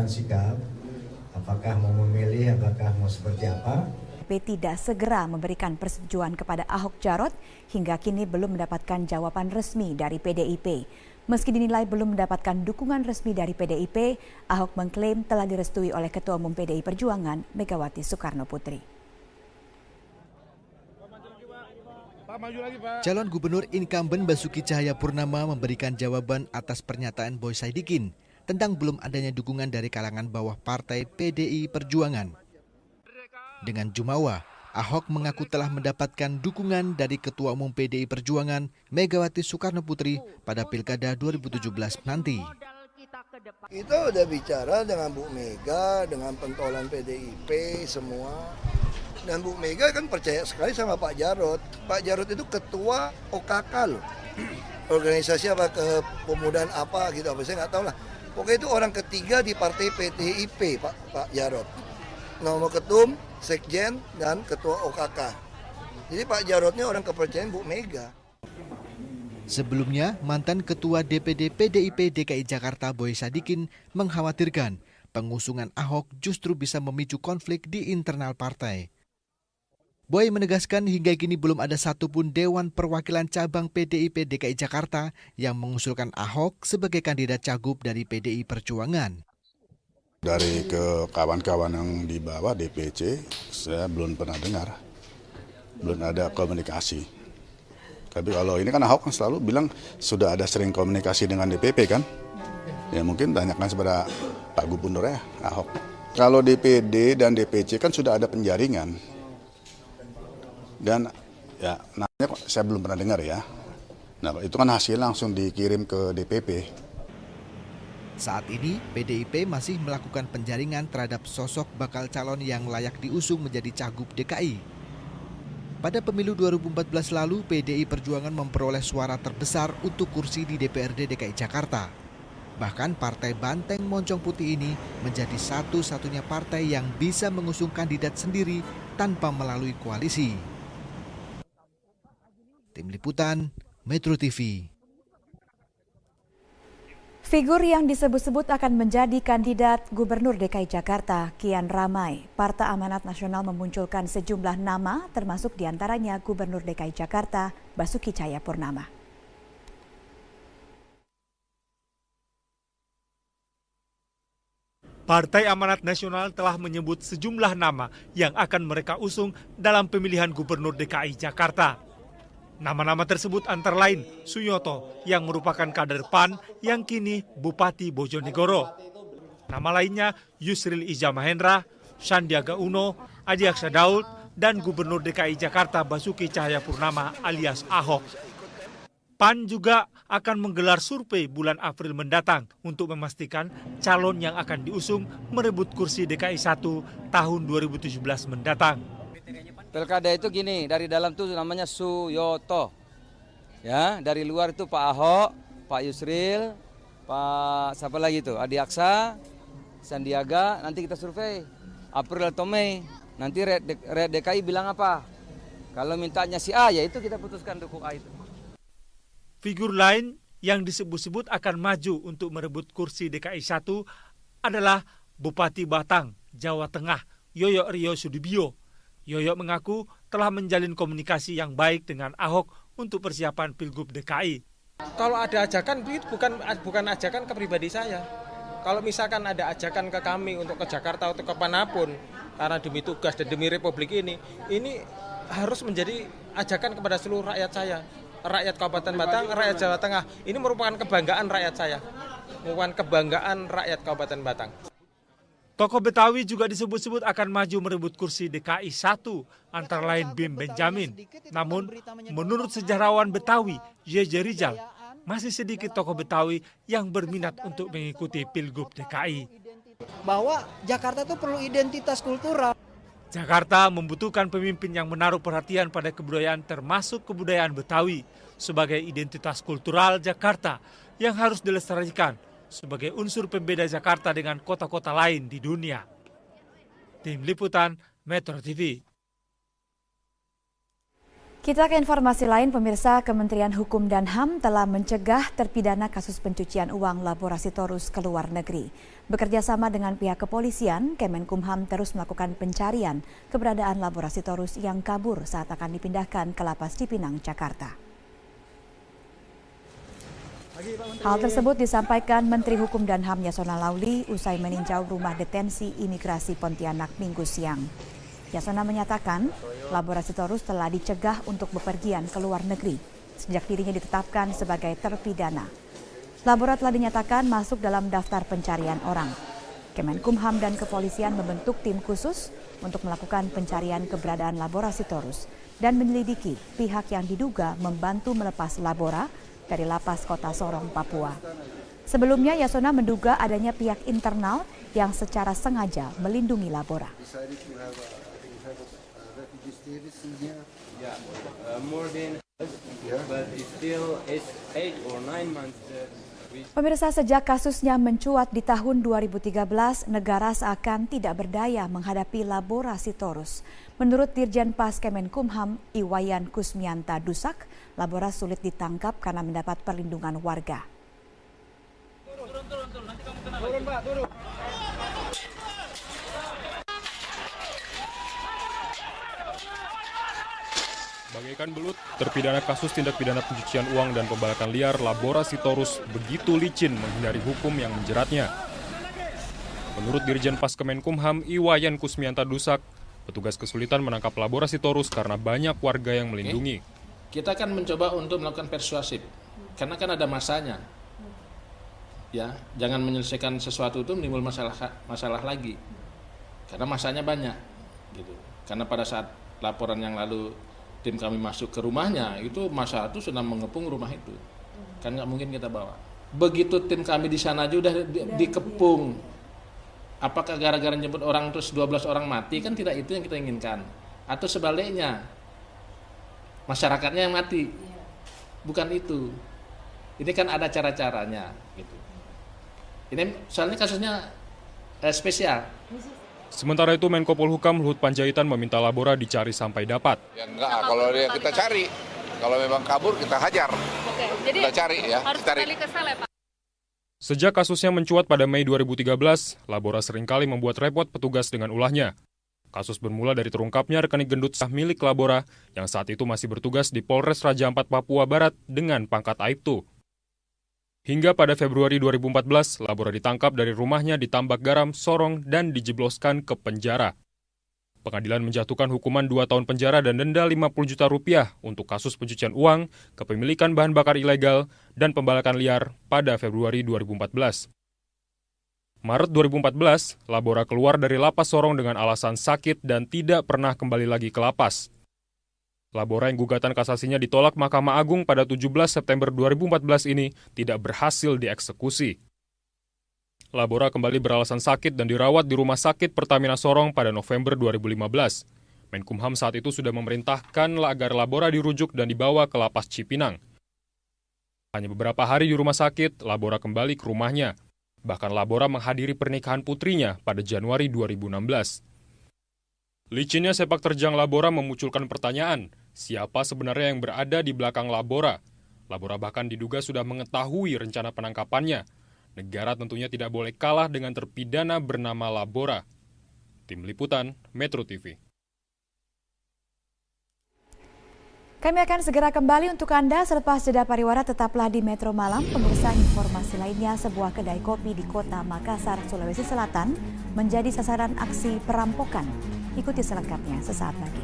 Sikap, apakah mau memilih, apakah mau seperti apa. Tidak segera memberikan persetujuan kepada Ahok Jarot hingga kini belum mendapatkan jawaban resmi dari PDIP. Meski dinilai belum mendapatkan dukungan resmi dari PDIP, Ahok mengklaim telah direstui oleh Ketua Umum PDI Perjuangan Megawati Soekarno Putri. Calon Gubernur incumbent Basuki Cahayapurnama memberikan jawaban atas pernyataan Boy Saidikin tentang belum adanya dukungan dari kalangan bawah partai PDI Perjuangan. Dengan jumawa, Ahok mengaku telah mendapatkan dukungan dari Ketua Umum PDI Perjuangan Megawati Soekarno Putri pada Pilkada 2017 nanti. Kita udah bicara dengan Bu Mega, dengan pentolan PDIP semua. Dan Bu Mega kan percaya sekali sama Pak Jarot. Pak Jarot itu ketua OKK loh. Organisasi apa, kepemudaan apa gitu, apa saya nggak tahu lah. Pokoknya itu orang ketiga di partai PDIP Pak Jarot. Nomor ketum, sekjen, dan ketua OKK. Jadi Pak Jarot ini orang kepercayaan Bu Mega. Sebelumnya, mantan Ketua DPD PDIP DKI Jakarta Boy Sadikin mengkhawatirkan pengusungan Ahok justru bisa memicu konflik di internal partai. Boy menegaskan hingga kini belum ada satupun Dewan Perwakilan Cabang PDIP DKI Jakarta yang mengusulkan Ahok sebagai kandidat cagup dari PDI Perjuangan. Dari ke kawan-kawan yang di bawah DPC, saya belum pernah dengar, belum ada komunikasi. Tapi kalau ini kan Ahok kan selalu bilang sudah ada sering komunikasi dengan DPP kan, ya mungkin tanyakan kepada Pak Gubernur ya Ahok. Kalau DPD dan DPC kan sudah ada penjaringan, dan ya namanya saya belum pernah dengar ya. Nah itu kan hasil langsung dikirim ke DPP. Saat ini, PDIP masih melakukan penjaringan terhadap sosok bakal calon yang layak diusung menjadi cagup DKI. Pada pemilu 2014 lalu, PDI Perjuangan memperoleh suara terbesar untuk kursi di DPRD DKI Jakarta. Bahkan Partai Banteng Moncong Putih ini menjadi satu-satunya partai yang bisa mengusung kandidat sendiri tanpa melalui koalisi. Tim Liputan, Metro TV. Figur yang disebut-sebut akan menjadi kandidat Gubernur DKI Jakarta kian ramai. Partai Amanat Nasional memunculkan sejumlah nama, termasuk diantaranya Gubernur DKI Jakarta Basuki Cahayapurnama. Partai Amanat Nasional telah menyebut sejumlah nama yang akan mereka usung dalam pemilihan Gubernur DKI Jakarta. Nama-nama tersebut antara lain Suyoto yang merupakan kader PAN yang kini Bupati Bojonegoro. Nama lainnya Yusril Iza Mahendra, Sandiaga Uno, Adi Aksa Daud, dan Gubernur DKI Jakarta Basuki Cahayapurnama alias Ahok. PAN juga akan menggelar survei bulan April mendatang untuk memastikan calon yang akan diusung merebut kursi DKI 1 tahun 2017 mendatang. Pilkada itu gini, dari dalam tuh namanya Suyoto. Ya, dari luar itu Pak Ahok, Pak Yusril, Pak siapa lagi tuh? Adi Aksa, Sandiaga, nanti kita survei April atau Mei. Nanti Red DKI bilang apa? Kalau mintanya si A, ya itu kita putuskan dukung A itu. Figur lain yang disebut-sebut akan maju untuk merebut kursi DKI 1 adalah Bupati Batang, Jawa Tengah, Yoyo Ryo Sudibyo. Yoyo mengaku telah menjalin komunikasi yang baik dengan Ahok untuk persiapan Pilgub DKI. Kalau ada ajakan, itu bukan ajakan ke pribadi saya. Kalau misalkan ada ajakan ke kami untuk ke Jakarta atau ke manapun, karena demi tugas dan demi Republik ini harus menjadi ajakan kepada seluruh rakyat saya. Rakyat Kabupaten Batang, rakyat Jawa Tengah. Ini merupakan kebanggaan rakyat saya. Merupakan kebanggaan rakyat Kabupaten Batang. Tokoh Betawi juga disebut-sebut akan maju merebut kursi DKI 1, antara lain Bim Benjamin. Namun, menurut sejarawan Betawi, Yeje Rizal, masih sedikit tokoh Betawi yang berminat untuk mengikuti Pilgub DKI. Bahwa Jakarta itu perlu identitas kultural. Jakarta membutuhkan pemimpin yang menaruh perhatian pada kebudayaan termasuk kebudayaan Betawi sebagai identitas kultural Jakarta yang harus dilestarikan sebagai unsur pembeda Jakarta dengan kota-kota lain di dunia. Tim Liputan, Metro TV. Kita ke informasi lain, pemirsa. Kementerian Hukum dan HAM telah mencegah terpidana kasus pencucian uang Labora Sitorus ke luar negeri. Bekerja sama dengan pihak kepolisian, Kemenkumham terus melakukan pencarian keberadaan Labora Sitorus yang kabur saat akan dipindahkan ke Lapas Cipinang, Jakarta. Hal tersebut disampaikan Menteri Hukum dan HAM Yasona Lauli usai meninjau rumah detensi imigrasi Pontianak Minggu siang. Yasona menyatakan Labora Sitorus telah dicegah untuk bepergian ke luar negeri sejak dirinya ditetapkan sebagai terpidana. Labora telah dinyatakan masuk dalam daftar pencarian orang. Kemenkumham dan kepolisian membentuk tim khusus untuk melakukan pencarian keberadaan Labora Sitorus dan menyelidiki pihak yang diduga membantu melepas Labora dari Lapas Kota Sorong, Papua. Sebelumnya Yasona menduga adanya pihak internal yang secara sengaja melindungi Labora. Pemirsa, sejak kasusnya mencuat di tahun 2013, negara seakan tidak berdaya menghadapi Labora Sitorus. Menurut Dirjen Pas Kemenkumham Iwayan Kusmianta Dusak, Labora sulit ditangkap karena mendapat perlindungan warga. Turun, Pak, turun. Bagaikan belut, terpidana kasus tindak pidana pencucian uang dan pembalakan liar Labora Sitorus begitu licin menghindari hukum yang menjeratnya. Menurut Dirjen Pas Kemenkumham Iwayan Kusmianta Dusak, petugas kesulitan menangkap Labora Sitorus karena banyak warga yang melindungi. Kita akan mencoba untuk melakukan persuasif, karena kan ada masanya. Ya, jangan menyelesaikan sesuatu itu menimbul masalah lagi, karena masanya banyak. Gitu. Karena pada saat laporan yang lalu tim kami masuk ke rumahnya, itu masa itu sudah mengepung rumah itu. Kan nggak mungkin kita bawa. Begitu tim kami di sana aja udah dikepung. Apakah gara-gara jemput orang terus 12 orang mati? Kan tidak itu yang kita inginkan. Atau sebaliknya, masyarakatnya yang mati. Bukan itu. Ini kan ada cara-caranya. Gitu. Ini soalnya kasusnya spesial. Sementara itu Menko Polhukam Luhut Panjaitan meminta Labora dicari sampai dapat. Ya enggak, kalau dia kita cari. Kalau memang kabur kita hajar. Oke, jadi kita cari ya. Harus kembali ke sel ya, Pak? Sejak kasusnya mencuat pada Mei 2013, Labora seringkali membuat repot petugas dengan ulahnya. Kasus bermula dari terungkapnya rekening gendut sah milik Labora yang saat itu masih bertugas di Polres Raja Ampat, Papua Barat dengan pangkat Aibtu. Hingga pada Februari 2014, Labora ditangkap dari rumahnya di Tambak Garam, Sorong, dan dijebloskan ke penjara. Pengadilan menjatuhkan hukuman 2 tahun penjara dan denda 50 juta rupiah untuk kasus pencucian uang, kepemilikan bahan bakar ilegal, dan pembalakan liar pada Februari 2014. Maret 2014, Labora keluar dari Lapas Sorong dengan alasan sakit dan tidak pernah kembali lagi ke lapas. Labora yang gugatan kasasinya ditolak Mahkamah Agung pada 17 September 2014 ini tidak berhasil dieksekusi. Labora kembali beralasan sakit dan dirawat di Rumah Sakit Pertamina Sorong pada November 2015. Menkumham saat itu sudah memerintahkan agar Labora dirujuk dan dibawa ke Lapas Cipinang. Hanya beberapa hari di rumah sakit, Labora kembali ke rumahnya. Bahkan Labora menghadiri pernikahan putrinya pada Januari 2016. Licinnya sepak terjang Labora memunculkan pertanyaan, siapa sebenarnya yang berada di belakang Labora? Labora bahkan diduga sudah mengetahui rencana penangkapannya. Negara tentunya tidak boleh kalah dengan terpidana bernama Labora. Tim Liputan, Metro TV. Kami akan segera kembali untuk Anda selepas jeda pariwara. Tetaplah di Metro Malam. Pemirsa, informasi lainnya, sebuah kedai kopi di kota Makassar, Sulawesi Selatan menjadi sasaran aksi perampokan. Ikuti selengkapnya sesaat lagi.